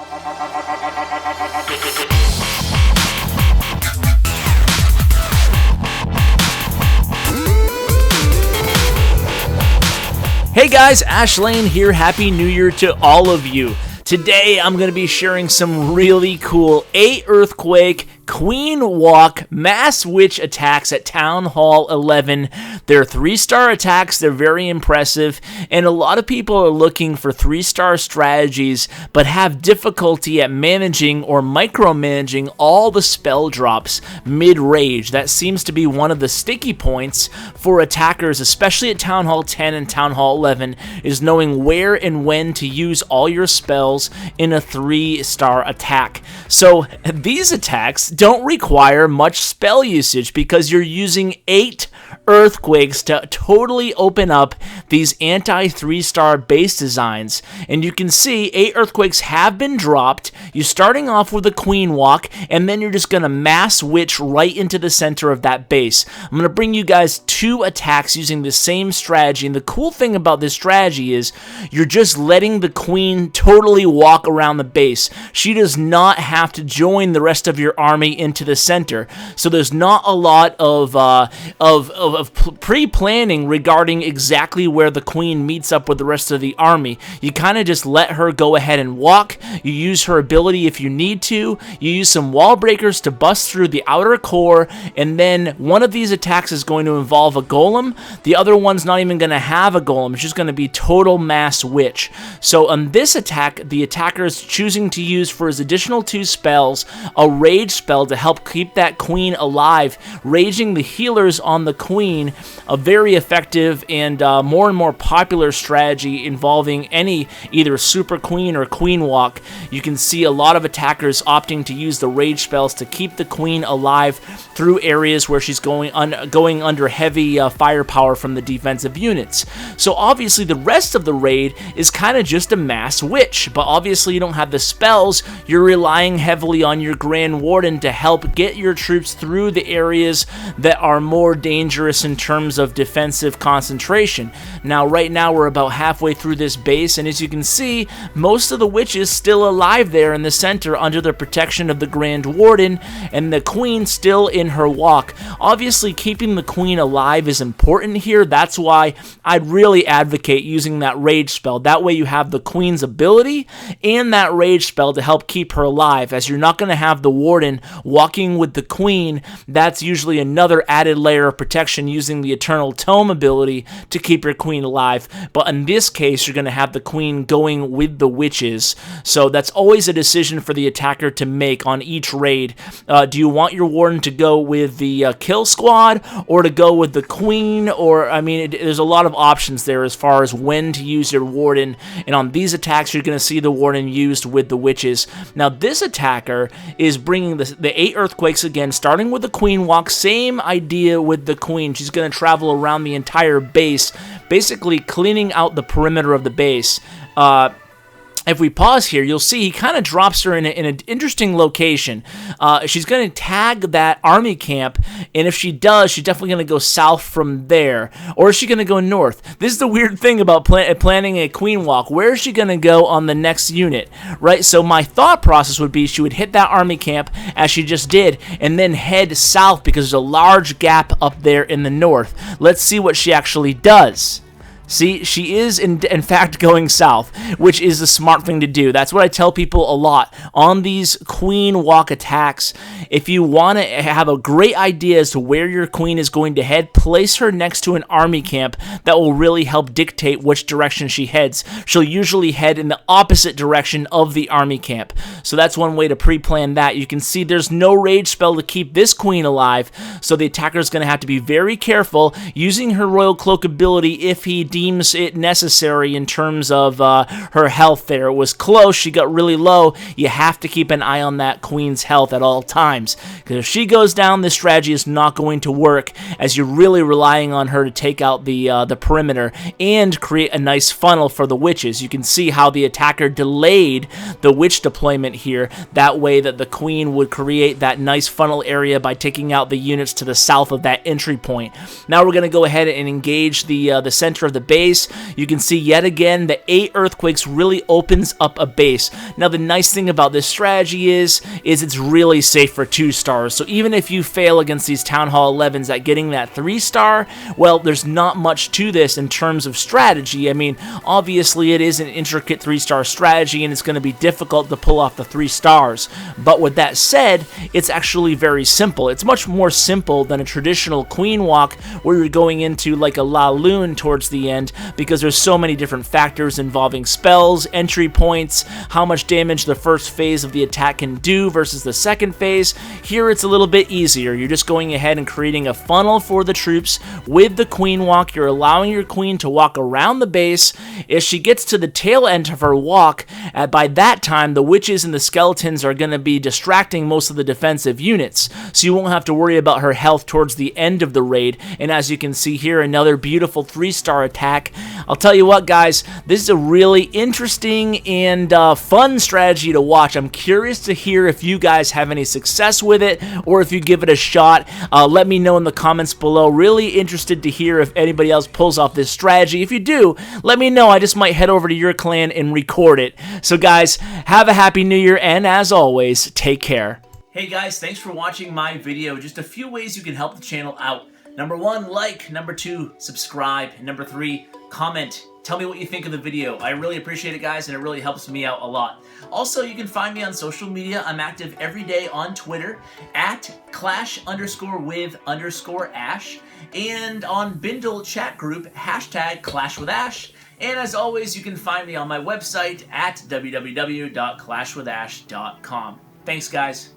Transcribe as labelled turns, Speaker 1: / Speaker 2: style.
Speaker 1: Hey guys, Ash Lane here. Happy New Year to all of you. Today I'm going to be sharing some really cool 8 Earthquake Queen Walk Mass Witch attacks at Town Hall 11. They're 3-star attacks, they're very impressive, and a lot of people are looking for 3-star strategies but have difficulty at managing or micromanaging all the spell drops mid-rage. That seems to be one of the sticky points for attackers, especially at Town Hall 10 and Town Hall 11, is knowing where and when to use all your spells in a 3-star attack. So these attacks don't require much spell usage because you're using 8 Earthquakes to totally open up these anti-3-star base designs. And you can see 8 Earthquakes have been dropped. You're starting off with a Queen Walk, and then you're just going to Mass Witch right into the center of that base. I'm going to bring you guys 2 attacks using the same strategy, and the cool thing about this strategy is you're just letting the Queen totally walk around the base. She does not have to join the rest of your army into the center, so there's not a lot of pre-planning regarding exactly where the Queen meets up with the rest of the army. You kind of just let her go ahead and walk. You use her ability if you need to. You use some wall breakers to bust through the outer core, and then one of these attacks is going to involve a golem. The other one's not even going to have a golem. It's just going to be total Mass Witch. So on this attack, the attacker is choosing to use for his additional 2 spells a rage spell to help keep that Queen alive, raging the healers on the Queen, a very effective and more popular strategy involving any either Super Queen or Queen Walk. You can see a lot of attackers opting to use the rage spells to keep the Queen alive through areas where she's going under heavy firepower from the defensive units. So obviously the rest of the raid is kind of just a Mass Witch, but obviously you don't have the spells. You're relying heavily on your Grand Warden to help get your troops through the areas that are more dangerous in terms of defensive concentration. Now, right now, we're about halfway through this base, and as you can see, most of the witches still alive there in the center under the protection of the Grand Warden, and the Queen still in her walk. Obviously, keeping the Queen alive is important here. That's why I'd really advocate using that rage spell. That way you have the Queen's ability and that rage spell to help keep her alive, as you're not going to have the Warden walking with the Queen. That's usually another added layer of protection using the Eternal Tome ability to keep your Queen alive, but in this case you're going to have the Queen going with the witches. So that's always a decision for the attacker to make on each raid. Do you want your Warden to go with the kill squad or to go with the Queen? Or, I mean, there's a lot of options there as far as when to use your Warden, and on these attacks you're going to see the Warden used with the witches. Now this attacker is bringing the 8 Earthquakes again, starting with the Queen Walk. Same idea with the Queen. She's going to travel around the entire base, basically cleaning out the perimeter of the base. If we pause here, you'll see he kind of drops her in an interesting location. She's going to tag that army camp, and if she does, she's definitely going to go south from there. Or is she going to go north? This is the weird thing about planning a Queen Walk. Where is she going to go on the next unit, right? So my thought process would be she would hit that army camp, as she just did, and then head south because there's a large gap up there in the north. Let's see what she actually does. See, she is in fact going south, which is the smart thing to do. That's what I tell people a lot on these Queen Walk attacks. If you want to have a great idea as to where your Queen is going to head, place her next to an army camp. That will really help dictate which direction she heads. She'll usually head in the opposite direction of the army camp. So that's one way to pre-plan that. You can see there's no rage spell to keep this Queen alive, so the attacker is going to have to be very careful using her Royal Cloak ability if he deems it necessary in terms of her health there. It was close, she got really low. You have to keep an eye on that Queen's health at all times, because if she goes down, this strategy is not going to work, as you're really relying on her to take out the perimeter and create a nice funnel for the witches. You can see how the attacker delayed the witch deployment here, that way that the Queen would create that nice funnel area by taking out the units to the south of that entry point. Now we're going to go ahead and engage the center of the base. You can see yet again the 8 earthquakes really opens up a base. Now the nice thing about this strategy is it's really safe for 2 stars. So even if you fail against these Town Hall 11s at getting that 3-star, well, there's not much to this in terms of strategy. I mean, obviously it is an intricate 3-star strategy and it's going to be difficult to pull off the 3 stars. But with that said, it's actually very simple. It's much more simple than a traditional queen walk where you're going into like a La Lune towards the end, because there's so many different factors involving spells, entry points, how much damage the first phase of the attack can do versus the second phase. Here it's a little bit easier. You're just going ahead and creating a funnel for the troops with the queen walk. You're allowing your queen to walk around the base. If she gets to the tail end of her walk, by that time the witches and the skeletons are going to be distracting most of the defensive units, so you won't have to worry about her health towards the end of the raid. And as you can see here, another beautiful 3-star attack. I'll tell you what, guys, this is a really interesting and fun strategy to watch. I'm curious to hear if you guys have any success with it or if you give it a shot. Let me know in the comments below. Really interested to hear if anybody else pulls off this strategy. If you do, let me know. I just might head over to your clan and record it. So guys, have a happy new year, and as always, take care. Hey guys, thanks for watching my video. Just a few ways you can help the channel out. Number 1, like. Number 2, subscribe. And number 3, comment. Tell me what you think of the video. I really appreciate it, guys, and it really helps me out a lot. Also, you can find me on social media. I'm active every day on Twitter at @clash_with_ash, and on Bindle chat group #ClashWithAsh. And as always, you can find me on my website at www.clashwithash.com. Thanks, guys.